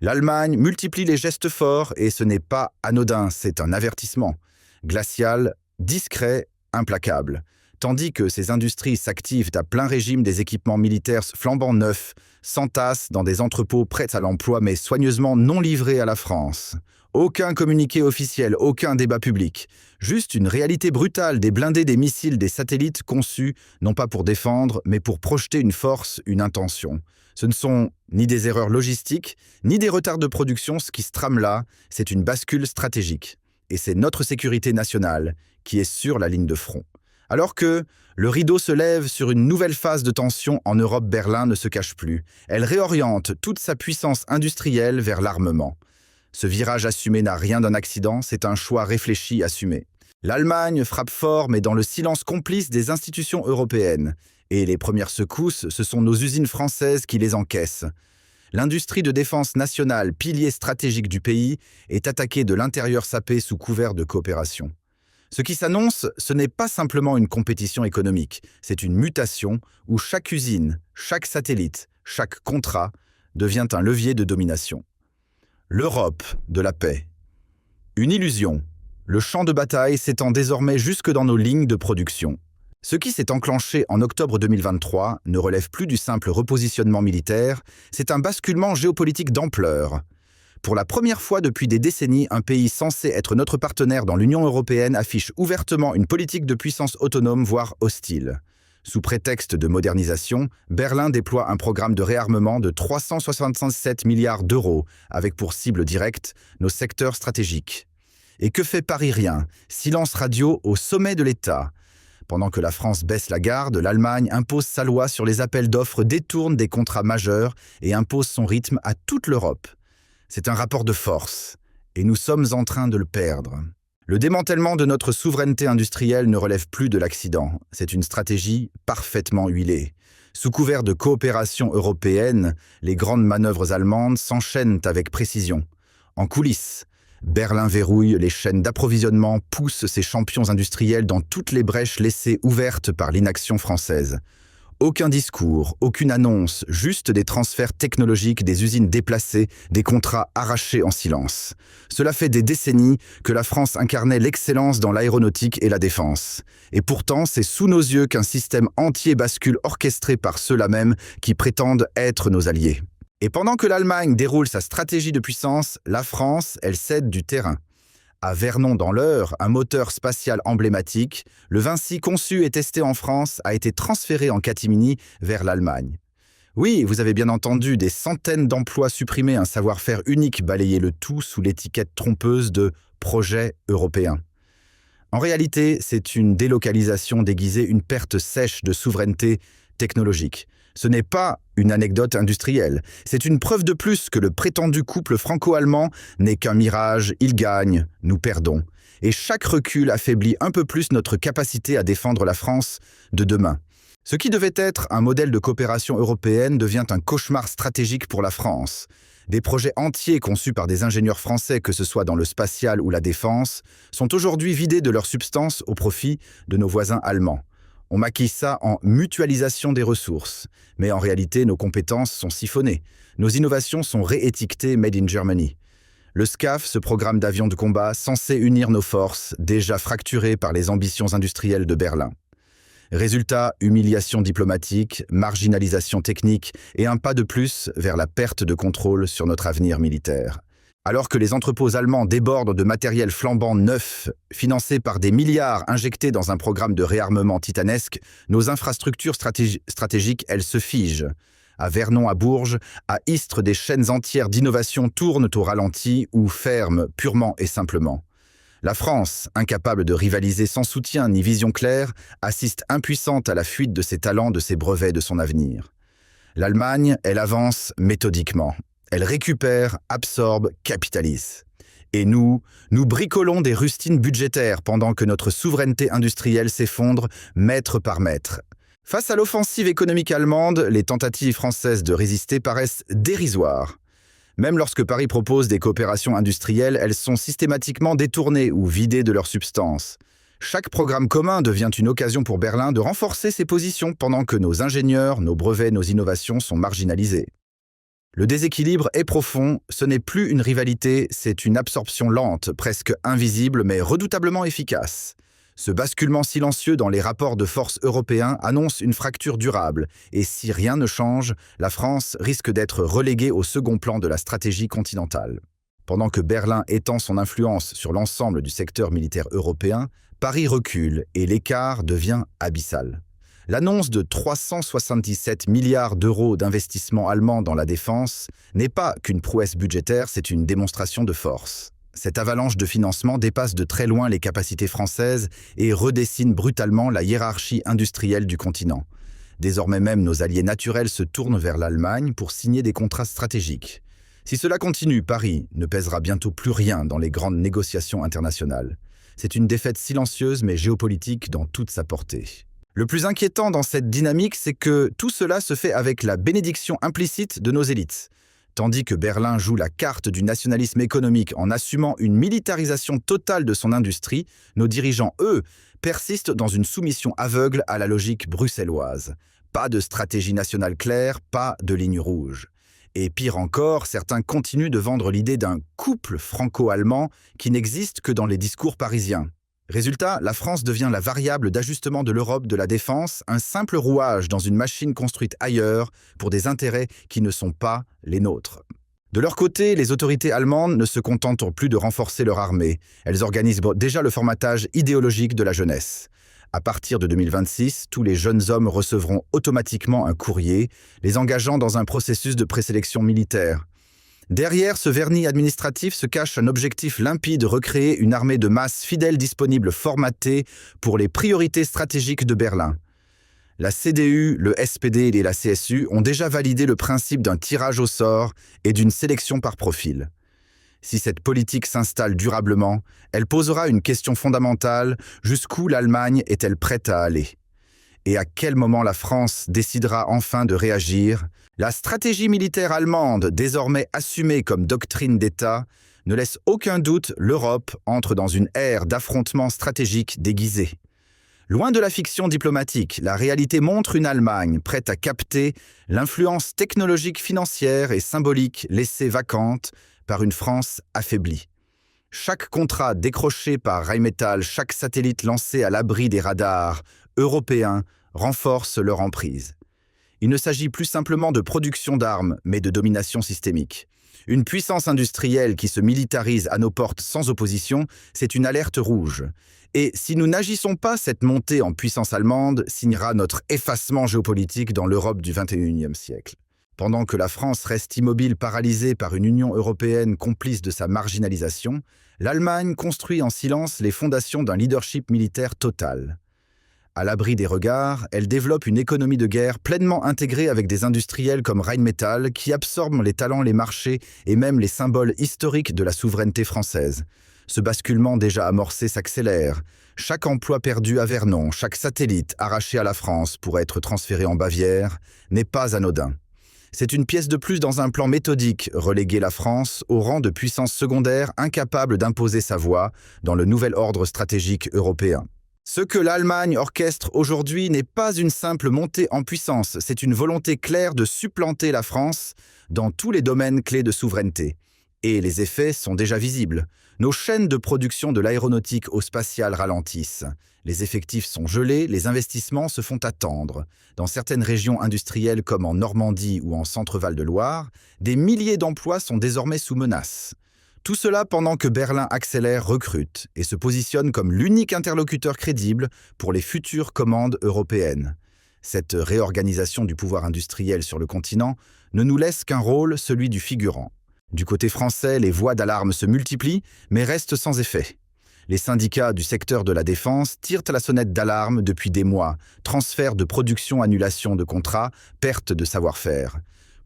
L'Allemagne multiplie les gestes forts et ce n'est pas anodin, c'est un avertissement. Glacial, discret, implacable. Tandis que ces industries s'activent à plein régime, des équipements militaires flambant neufs s'entassent dans des entrepôts prêts à l'emploi mais soigneusement non livrés à la France. Aucun communiqué officiel, aucun débat public. Juste une réalité brutale, des blindés, des missiles, des satellites conçus, non pas pour défendre, mais pour projeter une force, une intention. Ce ne sont ni des erreurs logistiques, ni des retards de production, ce qui se trame là, c'est une bascule stratégique. Et c'est notre sécurité nationale qui est sur la ligne de front. Alors que le rideau se lève sur une nouvelle phase de tension en Europe, Berlin ne se cache plus. Elle réoriente toute sa puissance industrielle vers l'armement. Ce virage assumé n'a rien d'un accident, c'est un choix réfléchi, assumé. L'Allemagne frappe fort, mais dans le silence complice des institutions européennes. Et les premières secousses, ce sont nos usines françaises qui les encaissent. L'industrie de défense nationale, pilier stratégique du pays, est attaquée de l'intérieur sapé sous couvert de coopération. Ce qui s'annonce, ce n'est pas simplement une compétition économique, c'est une mutation où chaque usine, chaque satellite, chaque contrat devient un levier de domination. L'Europe de la paix. Une illusion. Le champ de bataille s'étend désormais jusque dans nos lignes de production. Ce qui s'est enclenché en octobre 2023 ne relève plus du simple repositionnement militaire, c'est un basculement géopolitique d'ampleur. Pour la première fois depuis des décennies, un pays censé être notre partenaire dans l'Union européenne affiche ouvertement une politique de puissance autonome, voire hostile. Sous prétexte de modernisation, Berlin déploie un programme de réarmement de 367 milliards d'euros, avec pour cible directe nos secteurs stratégiques. Et que fait Paris? Rien. Silence radio au sommet de l'État. Pendant que la France baisse la garde, l'Allemagne impose sa loi sur les appels d'offres, détourne des contrats majeurs et impose son rythme à toute l'Europe. C'est un rapport de force, et nous sommes en train de le perdre. Le démantèlement de notre souveraineté industrielle ne relève plus de l'accident. C'est une stratégie parfaitement huilée. Sous couvert de coopération européenne, les grandes manœuvres allemandes s'enchaînent avec précision. En coulisses, Berlin verrouille les chaînes d'approvisionnement, pousse ses champions industriels dans toutes les brèches laissées ouvertes par l'inaction française. Aucun discours, aucune annonce, juste des transferts technologiques, des usines déplacées, des contrats arrachés en silence. Cela fait des décennies que la France incarnait l'excellence dans l'aéronautique et la défense. Et pourtant, c'est sous nos yeux qu'un système entier bascule, orchestré par ceux-là même qui prétendent être nos alliés. Et pendant que l'Allemagne déroule sa stratégie de puissance, la France, elle cède du terrain. À Vernon dans l'Eure, un moteur spatial emblématique, le Vinci conçu et testé en France a été transféré en catimini vers l'Allemagne. Oui, vous avez bien entendu, des centaines d'emplois supprimés, un savoir-faire unique balayé, le tout sous l'étiquette trompeuse de « projet européen ». En réalité, c'est une délocalisation déguisée, une perte sèche de souveraineté technologique. Ce n'est pas une anecdote industrielle, c'est une preuve de plus que le prétendu couple franco-allemand n'est qu'un mirage, il gagne, nous perdons. Et chaque recul affaiblit un peu plus notre capacité à défendre la France de demain. Ce qui devait être un modèle de coopération européenne devient un cauchemar stratégique pour la France. Des projets entiers conçus par des ingénieurs français, que ce soit dans le spatial ou la défense, sont aujourd'hui vidés de leur substance au profit de nos voisins allemands. On maquille ça en mutualisation des ressources. Mais en réalité, nos compétences sont siphonnées. Nos innovations sont réétiquetées Made in Germany. Le SCAF, ce programme d'avions de combat censé unir nos forces, déjà fracturées par les ambitions industrielles de Berlin. Résultat, humiliation diplomatique, marginalisation technique et un pas de plus vers la perte de contrôle sur notre avenir militaire. Alors que les entrepôts allemands débordent de matériel flambant neuf, financé par des milliards injectés dans un programme de réarmement titanesque, nos infrastructures stratégiques, elles se figent. À Vernon, à Bourges, à Istres, des chaînes entières d'innovation tournent au ralenti ou ferment purement et simplement. La France, incapable de rivaliser sans soutien ni vision claire, assiste impuissante à la fuite de ses talents, de ses brevets, de son avenir. L'Allemagne, elle avance méthodiquement. Elle récupère, absorbe, capitalise. Et nous bricolons des rustines budgétaires pendant que notre souveraineté industrielle s'effondre mètre par mètre. Face à l'offensive économique allemande, les tentatives françaises de résister paraissent dérisoires. Même lorsque Paris propose des coopérations industrielles, elles sont systématiquement détournées ou vidées de leur substance. Chaque programme commun devient une occasion pour Berlin de renforcer ses positions pendant que nos ingénieurs, nos brevets, nos innovations sont marginalisés. Le déséquilibre est profond, ce n'est plus une rivalité, c'est une absorption lente, presque invisible mais redoutablement efficace. Ce basculement silencieux dans les rapports de force européens annonce une fracture durable, et si rien ne change, la France risque d'être reléguée au second plan de la stratégie continentale. Pendant que Berlin étend son influence sur l'ensemble du secteur militaire européen, Paris recule et l'écart devient abyssal. L'annonce de 377 milliards d'euros d'investissement allemand dans la défense n'est pas qu'une prouesse budgétaire, c'est une démonstration de force. Cette avalanche de financement dépasse de très loin les capacités françaises et redessine brutalement la hiérarchie industrielle du continent. Désormais même, nos alliés naturels se tournent vers l'Allemagne pour signer des contrats stratégiques. Si cela continue, Paris ne pèsera bientôt plus rien dans les grandes négociations internationales. C'est une défaite silencieuse mais géopolitique dans toute sa portée. Le plus inquiétant dans cette dynamique, c'est que tout cela se fait avec la bénédiction implicite de nos élites. Tandis que Berlin joue la carte du nationalisme économique en assumant une militarisation totale de son industrie, nos dirigeants, eux, persistent dans une soumission aveugle à la logique bruxelloise. Pas de stratégie nationale claire, pas de ligne rouge. Et pire encore, certains continuent de vendre l'idée d'un couple franco-allemand qui n'existe que dans les discours parisiens. Résultat, la France devient la variable d'ajustement de l'Europe de la défense, un simple rouage dans une machine construite ailleurs pour des intérêts qui ne sont pas les nôtres. De leur côté, les autorités allemandes ne se contentent plus de renforcer leur armée. Elles organisent déjà le formatage idéologique de la jeunesse. À partir de 2026, tous les jeunes hommes recevront automatiquement un courrier, les engageant dans un processus de présélection militaire. Derrière ce vernis administratif se cache un objectif limpide, recréer une armée de masse fidèle disponible formatée pour les priorités stratégiques de Berlin. La CDU, le SPD et la CSU ont déjà validé le principe d'un tirage au sort et d'une sélection par profil. Si cette politique s'installe durablement, elle posera une question fondamentale, jusqu'où l'Allemagne est-elle prête à aller ? Et à quel moment la France décidera enfin de réagir ? La stratégie militaire allemande, désormais assumée comme doctrine d'État, ne laisse aucun doute, l'Europe entre dans une ère d'affrontement stratégique déguisé. Loin de la fiction diplomatique, la réalité montre une Allemagne prête à capter l'influence technologique, financière et symbolique laissée vacante par une France affaiblie. Chaque contrat décroché par Rheinmetall, chaque satellite lancé à l'abri des radars européens renforce leur emprise. Il ne s'agit plus simplement de production d'armes, mais de domination systémique. Une puissance industrielle qui se militarise à nos portes sans opposition, c'est une alerte rouge. Et si nous n'agissons pas, cette montée en puissance allemande signera notre effacement géopolitique dans l'Europe du XXIe siècle. Pendant que la France reste immobile, paralysée par une Union européenne complice de sa marginalisation, l'Allemagne construit en silence les fondations d'un leadership militaire total. À l'abri des regards, elle développe une économie de guerre pleinement intégrée avec des industriels comme Rheinmetall qui absorbent les talents, les marchés et même les symboles historiques de la souveraineté française. Ce basculement déjà amorcé s'accélère. Chaque emploi perdu à Vernon, chaque satellite arraché à la France pour être transféré en Bavière n'est pas anodin. C'est une pièce de plus dans un plan méthodique, reléguer la France au rang de puissance secondaire incapable d'imposer sa voix dans le nouvel ordre stratégique européen. Ce que l'Allemagne orchestre aujourd'hui n'est pas une simple montée en puissance, c'est une volonté claire de supplanter la France dans tous les domaines clés de souveraineté. Et les effets sont déjà visibles. Nos chaînes de production de l'aéronautique au spatial ralentissent. Les effectifs sont gelés, les investissements se font attendre. Dans certaines régions industrielles comme en Normandie ou en Centre-Val de Loire, des milliers d'emplois sont désormais sous menace. Tout cela pendant que Berlin accélère, recrute et se positionne comme l'unique interlocuteur crédible pour les futures commandes européennes. Cette réorganisation du pouvoir industriel sur le continent ne nous laisse qu'un rôle, celui du figurant. Du côté français, les voix d'alarme se multiplient, mais restent sans effet. Les syndicats du secteur de la défense tirent à la sonnette d'alarme depuis des mois. Transfert de production, annulation de contrats, perte de savoir-faire.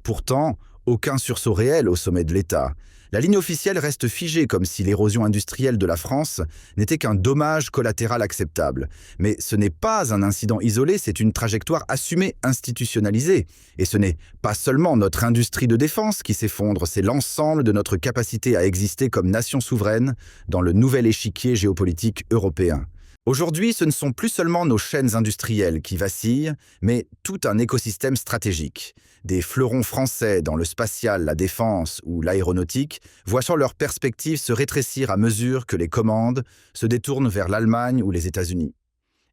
Pourtant, aucun sursaut réel au sommet de l'État. La ligne officielle reste figée comme si l'érosion industrielle de la France n'était qu'un dommage collatéral acceptable. Mais ce n'est pas un incident isolé, c'est une trajectoire assumée, institutionnalisée. Et ce n'est pas seulement notre industrie de défense qui s'effondre, c'est l'ensemble de notre capacité à exister comme nation souveraine dans le nouvel échiquier géopolitique européen. Aujourd'hui, ce ne sont plus seulement nos chaînes industrielles qui vacillent, mais tout un écosystème stratégique. Des fleurons français dans le spatial, la défense ou l'aéronautique voient leurs perspectives se rétrécir à mesure que les commandes se détournent vers l'Allemagne ou les États-Unis.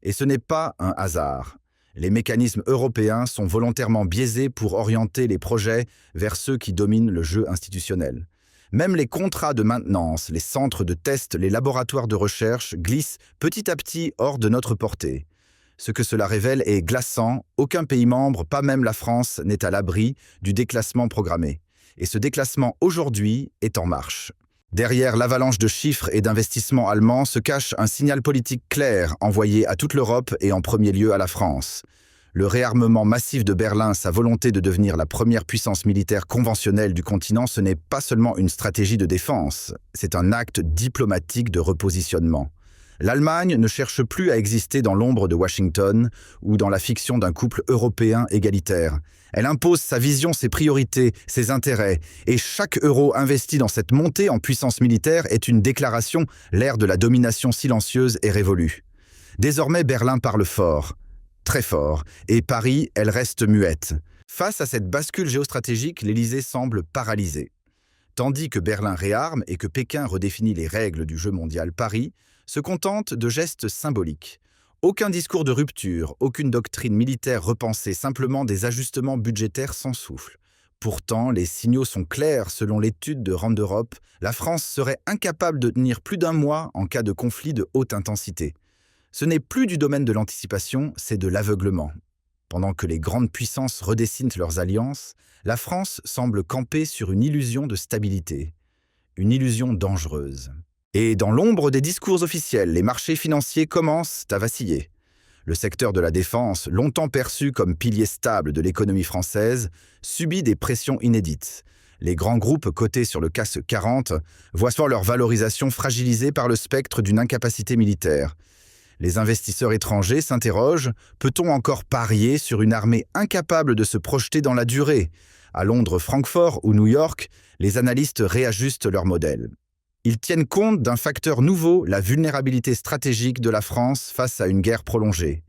Et ce n'est pas un hasard. Les mécanismes européens sont volontairement biaisés pour orienter les projets vers ceux qui dominent le jeu institutionnel. Même les contrats de maintenance, les centres de test, les laboratoires de recherche glissent petit à petit hors de notre portée. Ce que cela révèle est glaçant, aucun pays membre, pas même la France, n'est à l'abri du déclassement programmé. Et ce déclassement aujourd'hui est en marche. Derrière l'avalanche de chiffres et d'investissements allemands se cache un signal politique clair envoyé à toute l'Europe et en premier lieu à la France. Le réarmement massif de Berlin, sa volonté de devenir la première puissance militaire conventionnelle du continent, ce n'est pas seulement une stratégie de défense, c'est un acte diplomatique de repositionnement. L'Allemagne ne cherche plus à exister dans l'ombre de Washington ou dans la fiction d'un couple européen égalitaire. Elle impose sa vision, ses priorités, ses intérêts, et chaque euro investi dans cette montée en puissance militaire est une déclaration, l'ère de la domination silencieuse est révolue. Désormais, Berlin parle fort. Très fort, et Paris, elle reste muette. Face à cette bascule géostratégique, l'Élysée semble paralysé. Tandis que Berlin réarme et que Pékin redéfinit les règles du jeu mondial, Paris se contente de gestes symboliques. Aucun discours de rupture, aucune doctrine militaire repensée, simplement des ajustements budgétaires sans souffle. Pourtant, les signaux sont clairs. Selon l'étude de Rand Europe, la France serait incapable de tenir plus d'un mois en cas de conflit de haute intensité. Ce n'est plus du domaine de l'anticipation, c'est de l'aveuglement. Pendant que les grandes puissances redessinent leurs alliances, la France semble camper sur une illusion de stabilité. Une illusion dangereuse. Et dans l'ombre des discours officiels, les marchés financiers commencent à vaciller. Le secteur de la défense, longtemps perçu comme pilier stable de l'économie française, subit des pressions inédites. Les grands groupes cotés sur le CAC 40 voient leur valorisation fragilisée par le spectre d'une incapacité militaire. Les investisseurs étrangers s'interrogent, peut-on encore parier sur une armée incapable de se projeter dans la durée? À Londres, Francfort ou New York, les analystes réajustent leur modèle. Ils tiennent compte d'un facteur nouveau, la vulnérabilité stratégique de la France face à une guerre prolongée.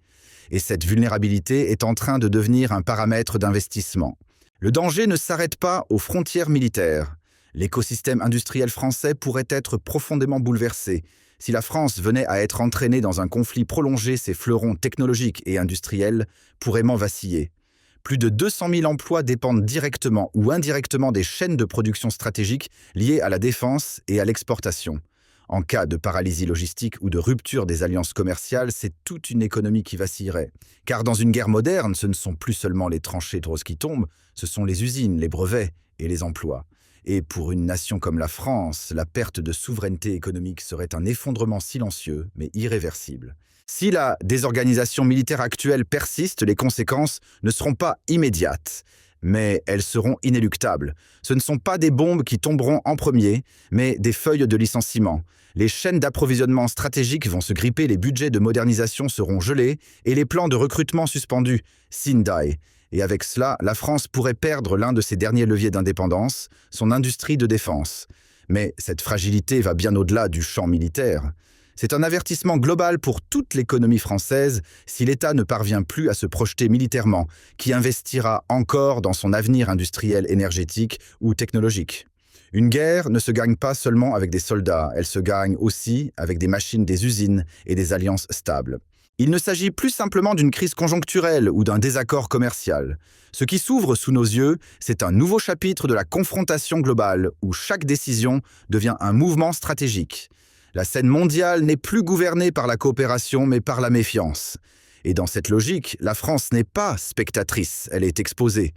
Et cette vulnérabilité est en train de devenir un paramètre d'investissement. Le danger ne s'arrête pas aux frontières militaires. L'écosystème industriel français pourrait être profondément bouleversé. Si la France venait à être entraînée dans un conflit prolongé, ses fleurons technologiques et industriels pourraient vaciller. Plus de 200 000 emplois dépendent directement ou indirectement des chaînes de production stratégiques liées à la défense et à l'exportation. En cas de paralysie logistique ou de rupture des alliances commerciales, c'est toute une économie qui vacillerait. Car dans une guerre moderne, ce ne sont plus seulement les tranchées de roses qui tombent, ce sont les usines, les brevets et les emplois. Et pour une nation comme la France, la perte de souveraineté économique serait un effondrement silencieux, mais irréversible. Si la désorganisation militaire actuelle persiste, les conséquences ne seront pas immédiates, mais elles seront inéluctables. Ce ne sont pas des bombes qui tomberont en premier, mais des feuilles de licenciement. Les chaînes d'approvisionnement stratégiques vont se gripper, les budgets de modernisation seront gelés et les plans de recrutement suspendus. Sindai. Et avec cela, la France pourrait perdre l'un de ses derniers leviers d'indépendance, son industrie de défense. Mais cette fragilité va bien au-delà du champ militaire. C'est un avertissement global pour toute l'économie française si l'État ne parvient plus à se projeter militairement, qui investira encore dans son avenir industriel, énergétique ou technologique. Une guerre ne se gagne pas seulement avec des soldats, elle se gagne aussi avec des machines, des usines et des alliances stables. Il ne s'agit plus simplement d'une crise conjoncturelle ou d'un désaccord commercial. Ce qui s'ouvre sous nos yeux, c'est un nouveau chapitre de la confrontation globale où chaque décision devient un mouvement stratégique. La scène mondiale n'est plus gouvernée par la coopération mais par la méfiance. Et dans cette logique, la France n'est pas spectatrice, elle est exposée.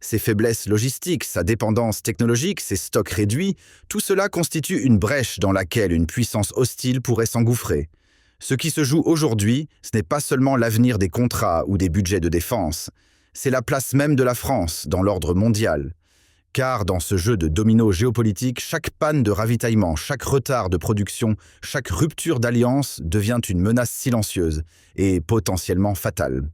Ses faiblesses logistiques, sa dépendance technologique, ses stocks réduits, tout cela constitue une brèche dans laquelle une puissance hostile pourrait s'engouffrer. Ce qui se joue aujourd'hui, ce n'est pas seulement l'avenir des contrats ou des budgets de défense, c'est la place même de la France dans l'ordre mondial. Car dans ce jeu de domino géopolitique, chaque panne de ravitaillement, chaque retard de production, chaque rupture d'alliance devient une menace silencieuse et potentiellement fatale.